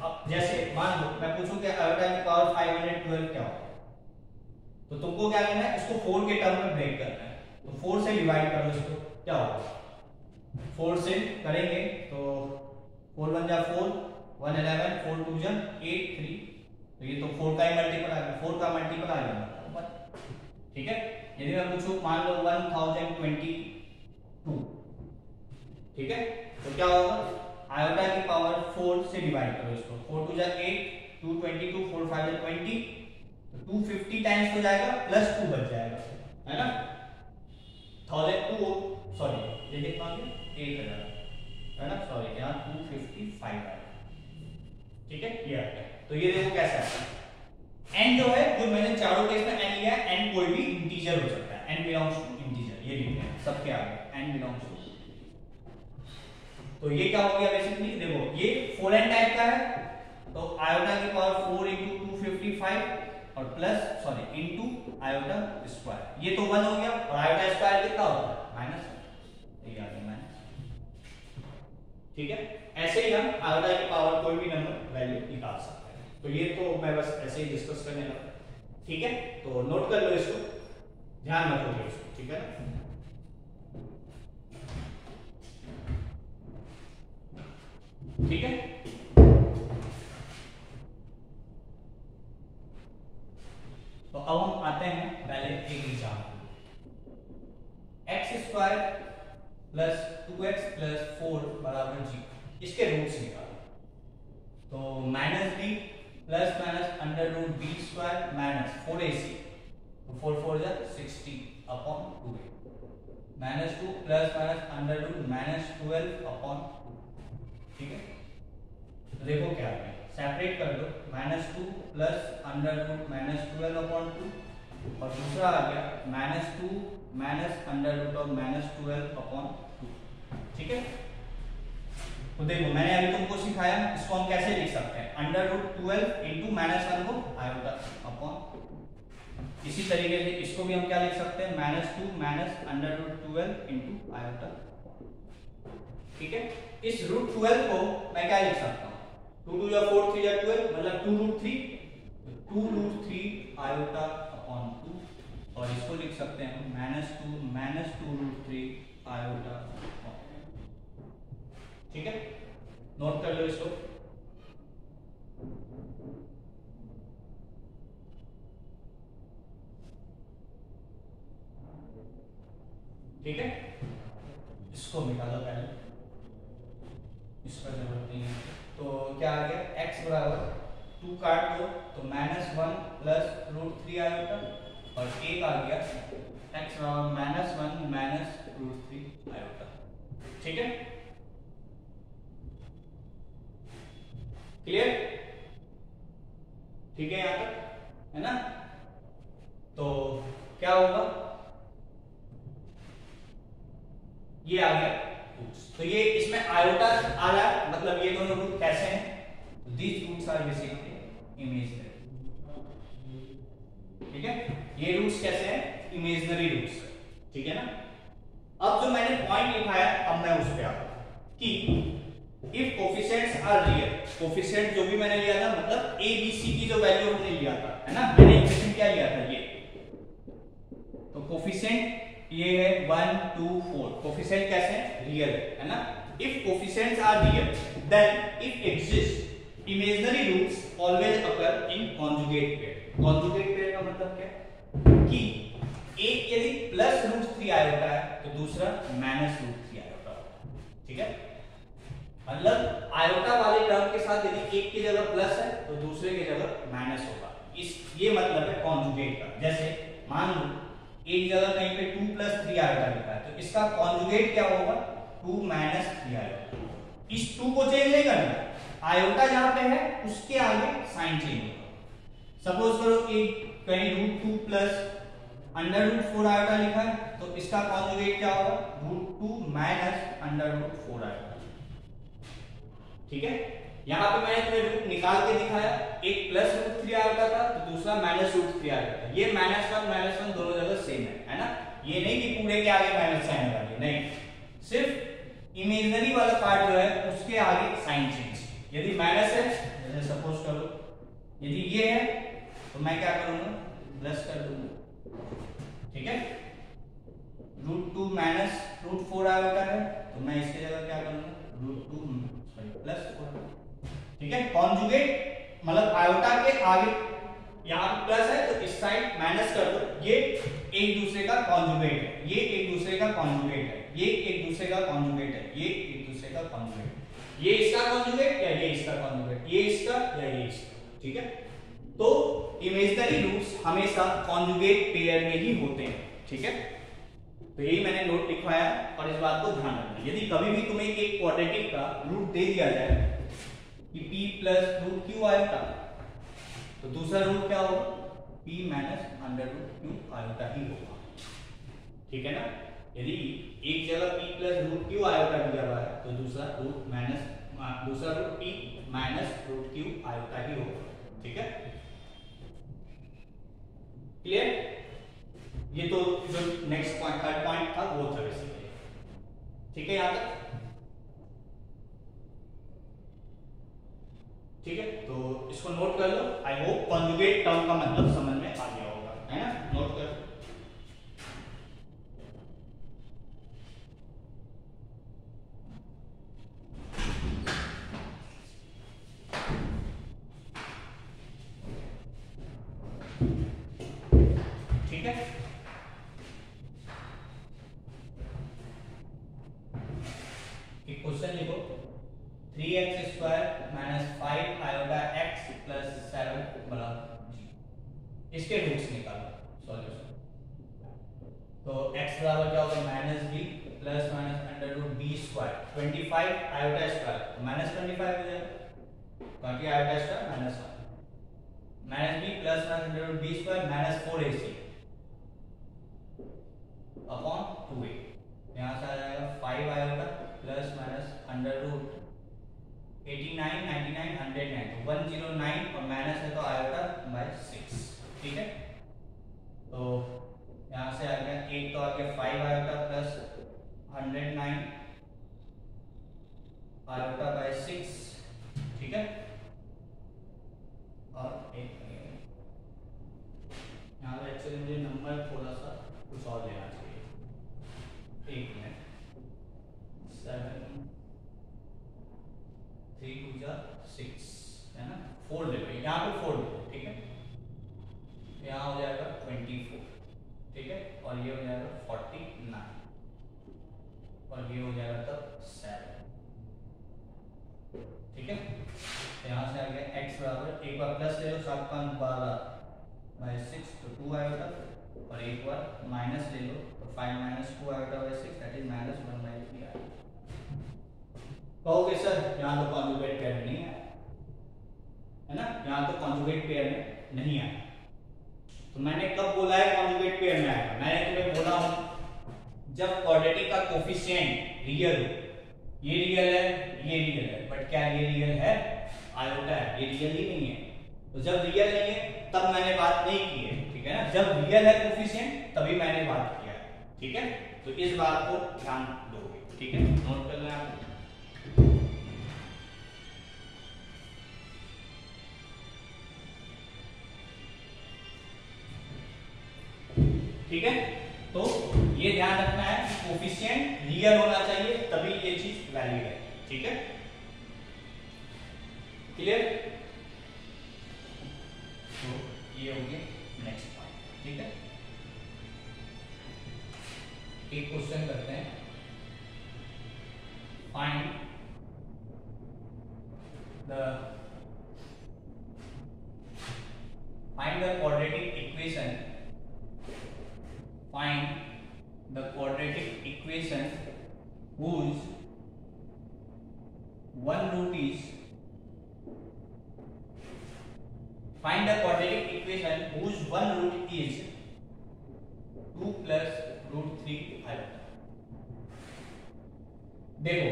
अब जैसे मान लो मैं पूछूं कि आयोटा की पावर 512 क्या होगा, तो तुमको क्या करना है? इसको 4 के टर्म में ब्रेक करना है। तो 4 से डिवाइड करो इसको, क्या होगा? 4 से करेंगे तो 4 1 जा 4, 1 11, 4 2 जा 8 3, तो ये तो 4 का ही मल्टीपल आ गया, 4 का मल्टीपल आ गया। ठीक है, यदि मैं पूछूं मान लो 1022, ठीक है, तो क्या होगा? आयोटा की पावर 4 से डिवाइड करो इसको, 4 2 जा 8, 2 22, 4 5 जा 20, तो 250 टाइम्स हो जाएगा, +2 बच जाएगा, है ना? 1002, सॉरी ये कितना आ गया? 1000, है ना? सॉरी यहाँ 255 आएगा। ठीक है, ये आ गया। तो ये देखो कैसा है, n जो है, जो मैंने चारों केस में n लिया है, n कोई भी इंटीजर हो सकता है, n बिलोंग्स टू इंटीजर, ये लिखते हैं सबके आगे n बिलोंग्स टू। तो ये क्या हो गया बेसिकली? देखो ये 4n टाइप का है, तो आयोटा की पावर 4 × 255 और plus sorry into iota square, ये तो 1 हो गया, और आयोटा स्क्वायर कितना होता है? -1, ये आ गया माइनस। ठीक है, ऐसे ही हम आयोटा की पावर कोई भी नंबर वैल्यू निकाल सकते हैं। तो ये तो मैं बस ऐसे ही डिस्कस करने लगा। ठीक है, तो नोट कर लो इसको, ध्यान रखोगे इसको। ठीक है ना? ठीक है, तो अब हम आते हैं पहले एक एग्जाम्पल, x² + 2x + 4 = 0, इसके रूट्स निकालो। तो -b ± √b² - 4ac, तो 4 4 जा 60 अपॉन 2a, -2 ± √-12/2। ठीक है, तो देखो क्या है, सेपरेट कर दो, -2 ± √-12/2, और दूसरा आ गया -2 √-12/2। ठीक है, तो देखो मैंने अभी तुमको सिखाया, इसको हम कैसे लिख सकते हैं? √12 × -1 को आयोटा अपॉन, इसी तरीके से इसको भी हम क्या लिख सकते हैं? -2 √12 × आयोटा। ठीक है, इस √12 को मैं क्या लिख सकता हूँ? 2 2 4 3 12, मतलब 2√3, 2√3 आयोटा अपॉन 2, और इसको लिख सकते हैं -2 √3 आयोटा। ठीक है, नोट कर लो इसको। ठीक है, इसको मिटा दो पहले, इसका जरूरत नहीं है। तो क्या आ गया? x बराबर 2 काट दो तो -1 +√3 आयोटा, और एक आ गया x बराबर -1 √3 आयोटा। ठीक है, क्लियर? ठीक है यहाँ तक, है ना? तो क्या होगा? ये आ गया रूट्स, तो ये इसमें आयोटा आ रहा है, मतलब ये दोनों रूट कैसे हैं? These roots are basically imaginary. ठीक है, ये रूट्स कैसे हैं? Imaginary roots. ठीक है ना? अब जो मैंने पॉइंट लिखा है, अब मैं उस पे आता हूं कि if coefficients are real, coefficient जो भी मैंने लिया था, मतलब a b c की जो वैल्यू हमने लिया था, है ना? मैंने इक्वेशन क्या लिया था? ये तो कोफिशिएंट ये है 1 2 4, कोफिशिएंट कैसे हैं? रियल है ना? if coefficients are real, then if exist imaginary roots always occur in conjugate pair. Conjugate pair का मतलब क्या है कि एक यदि प्लस रूट 3 आयोटा है तो दूसरा माइनस रूट 3 आयोटा होगा, ठीक है। मतलब आयोटा वाले टर्म के साथ यदि एक की जगह प्लस है तो दूसरे की जगह माइनस होगा, इस ये मतलब है कॉन्जुगेट का। जैसे मान लो एक जगह कहीं पे 2 + 3 आयोटा लिखा है तो इसका कॉन्जुगेट क्या होगा 2 - 3 आयोटा। इस 2 को चेंज नहीं करना, आयोटा जहां पे है उसके आगे साइन चेंज होगा। सपोज करो कि कहीं √2 + √4 आयोटा लिखा है तो इसका कॉन्जुगेट क्या होगा √2 - √4 आयोटा, ठीक है। यहां पे मैंने तुम्हें रूट निकाल के दिखाया, एक प्लस √3 आयोटा था तो दूसरा माइनस √3 आयोटा था। ये -1 दोनों जगह सेम है ना। ये नहीं कि पूरे के आगे माइनस साइन लगा दिया, नहीं, सिर्फ इमेजिनरी वाला पार्ट जो है उसके आगे साइन चेंज। यदि माइनस है, जैसे सपोज करो यदि ये है तो मैं क्या करूंगा प्लस कर दूंगा, ठीक है। √2 - √4 आयोटा है तो मैं इसकी जगह क्या करूंगा √2 +4, ठीक है। कॉन्जुगेट मतलब आयोटा के आगे यहाँ प्लस है तो इस साइड माइनस कर दो, ये एक दूसरे का कॉन्जुगेट है, ये एक दूसरे का कॉन्जुगेट है, ये एक दूसरे का कॉन्जुगेट है, ये एक दूसरे का कॉन्जुगेट, ये इसका कॉन्जुगेट या ये इसका कॉन्जुगेट, ये इसका या ये इसका, ठीक है। तो इमेजिनरी रूट्स हमेशा कॉन्जुगेट पेयर में ही होते हैं, ठीक है। तो यही मैंने नोट लिखवाया और इस बात को ध्यान रखना। यदि कभी भी तुम्हें एक क्वाड्रेटिक का रूट दे दिया जाए कि p + √q आयोटा तो दूसरा रूट क्या होगा p - √q आयोटा ही होगा, ठीक है ना। यदि एक जगह p + √q आयोटा दिया हुआ है तो दूसरा रूट p - √q आयोटा ही होगा, ठीक है। क्लियर। ये तो जो नेक्स्ट पॉइंट थर्ड पॉइंट था वो था बेसिकली, ठीक है यहां तक, ठीक है। तो इसको नोट कर लो। आई होप कॉन्जुगेट टर्म का मतलब समझ में आ गया होगा, है ना। नोट कर, ठीक है। एक क्वेश्चन लिखो 3x² - 5 आयोटा x + 7 = g। इसके रूट्स निकालो, सॉल्यूशन। तो x बराबर क्या होगा -b + √b², 25 आयोटा स्क्वायर तो -25 हो जाएगा, बाकी iota square -1, -b + √b² - 4ac upon 2a। यहां से आ जाएगा 5 आयोटा प्लस माइनस √ 89 99 109 तो 109 और माइनस है तो आयोटा बाय 6, ठीक है। तो यहां से आ गया एक तो आ गया 5 आयोटा प्लस 109 आयोटा बाय 6, ठीक है। और एक यहाँ पे एक्चुअली मुझे नंबर थोड़ा सा कुछ और लेना चाहिए, एक मिनट। 7 3 2 6 है ना, 4 ले लो, यहाँ पे 4 ले लो, ठीक है। यहाँ हो जाएगा 24, ठीक है, और ये हो जाएगा 49 और ये हो जाएगा तब 7, ठीक है। यहाँ से आ गया x बराबर, एक बार प्लस ले लो 7 5 12 बाय 6 तो 2 आएगा, और एक बार माइनस ले लो तो 5 - 2 आएगा बाय 6 दैट इज -1/3 आएगा। कहोगे सर यहाँ तो कॉन्जुगेट पेयर में नहीं आया, है ना, यहाँ तो कॉन्जुगेट पेयर में नहीं आया। तो मैंने कब बोला है कॉन्जुगेट पेयर में आएगा? मैंने तुम्हें बोला हूं जब क्वाड्रेटिक का कोफिशिएंट रियल हो। ये रियल है, ये रियल है, बट क्या ये रियल है? आयोटा है, ये रियल ही नहीं है। तो जब रियल नहीं है तब मैंने बात नहीं की है, ठीक है ना। जब रियल है कोफिशिएंट तभी मैंने बात किया है, ठीक है। तो इस बात को ध्यान दोगे, ठीक है, नोट कर लें आप। ठीक है, तो ये ध्यान रखना है कि कोफिशिएंट रियल होना चाहिए, तभी ये चीज वैलिड है। ठीक है, क्लियर? तो ये हो गया नेक्स्ट पॉइंट। ठीक है, एक क्वेश्चन करते हैं। Find the quadratic equation. Find the quadratic equation whose one root is. Find the quadratic equation whose one root is 2 plus root 3 iota. देखो,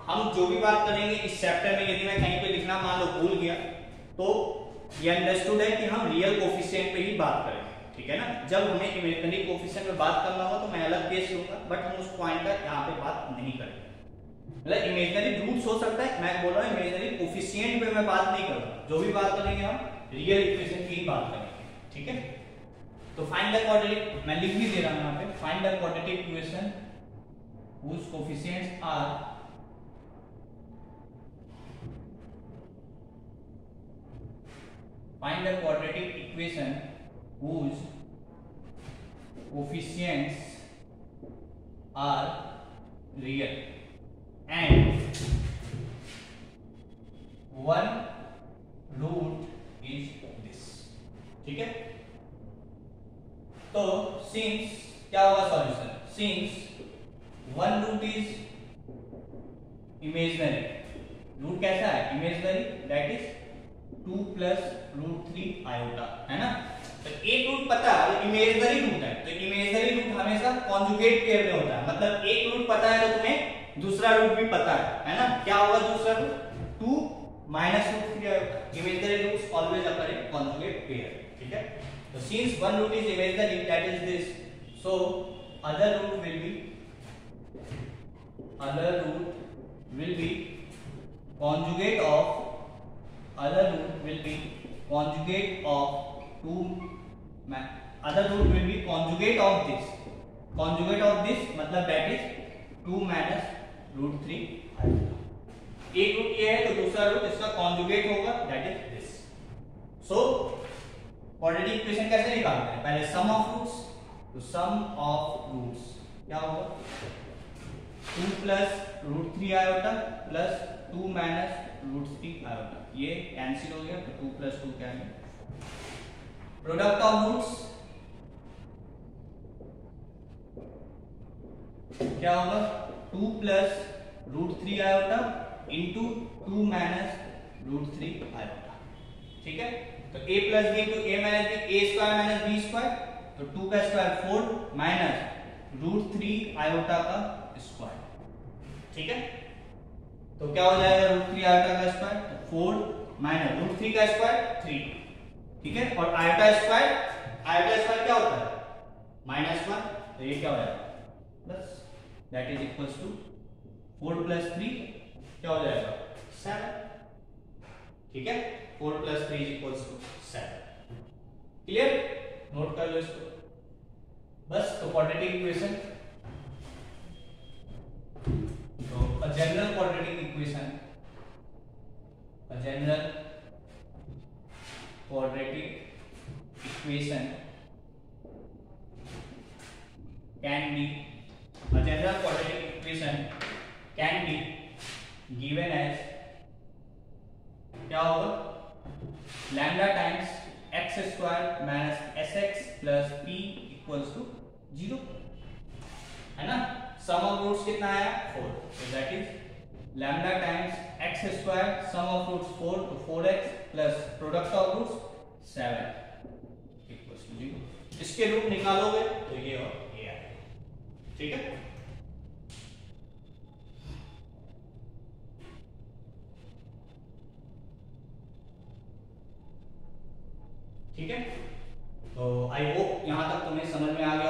हम जो भी बात करेंगे इस चैप्टर में, यदि मैं कहीं पे लिखना मान लो भूल गया तो ये अंडरस्टूड है कि हम रियल कोफिशिएंट पे ही बात करेंगे। ठीक है ना, जब हमें इमेजिनरी कोफिशिएंट पे बात करना होगा तो मैं अलग केस लूंगा, बट हम उस पॉइंट का यहाँ पे बात नहीं करेंगे। मतलब इमेजिनरी रूट्स हो सकता है, मैं बोल रहा हूँ इमेजिनरी कोफिशिएंट पे मैं बात नहीं करूंगा। जो भी बात करेंगे हम रियल इक्वेशन की ही बात करेंगे। ठीक है, तो फाइंड द क्वाड्रेटिक, मैं लिख भी दे रहा हूँ यहाँ पे, find the quadratic equation whose coefficients are find the quadratic equation whose coefficients are real and one root is this। ठीक है, तो since क्या होगा solution, since one root is imaginary, root कैसा है imaginary, that is 2 plus root 3 iota, है ना। तो एक रूट पता है, इमेजिनरी रूट है, तो इमेजिनरी रूट हमेशा कॉन्जुगेट पेयर में होता है। मतलब एक रूट पता है तो तुम्हें दूसरा रूट भी पता है ना। क्या होगा दूसरा root, 2 minus root 3 iota। Imaginary roots always occur in conjugate pair. ठीक है, तो since one root is imaginary, that is this, so other root will be conjugate of other root will be conjugate of 2, other root will be conjugate of this मतलब that is 2 minus root 3 iota। एक root ये है तो दूसरा root इसका conjugate होगा, that is this. So quadratic equation कैसे निकालते हैं, पहले सम ऑफ रूट्स, तो सम ऑफ रूट्स क्या होगा, 2 plus root 3 iota plus 2 minus root 3 iota, ये कैंसिल हो गया तो 2 plus 2 क्या है, प्रोडक्ट ऑफ रूट्स क्या होगा, 2 plus root 3 iota into 2 minus root 3 iota। ठीक है, तो a plus b into a minus b, a square minus b square, तो 2 का स्क्वायर 4 minus root 3 iota का स्क्वायर। ठीक है, तो क्या हो जाएगा रूट 3 आयोटा का स्क्वायर, तो 4 माइनस रूट 3 का स्क्वायर 3। ठीक है, और आयोटा स्क्वायर क्या होता है -1, तो ये क्या हो जाएगा plus, that is equals to 4 plus 3 क्या हो जाएगा 7। ठीक है, 4 plus 3 is equals to 7। Clear, note कर लो इसको बस। तो quadratic equation, a general quadratic equation can be given as क्या होगा, lambda times x square minus sx plus p equals to 0, है ना। सम ऑफ रूट्स कितना आया 4, so that is lambda times x square, sum of roots 4 to 4x plus product of roots 7 equals to 0। इसके root निकालोगे तो ये और ये आएगा। ठीक है, ठीक है, तो आई होप यहां तक तुम्हें समझ में आ गया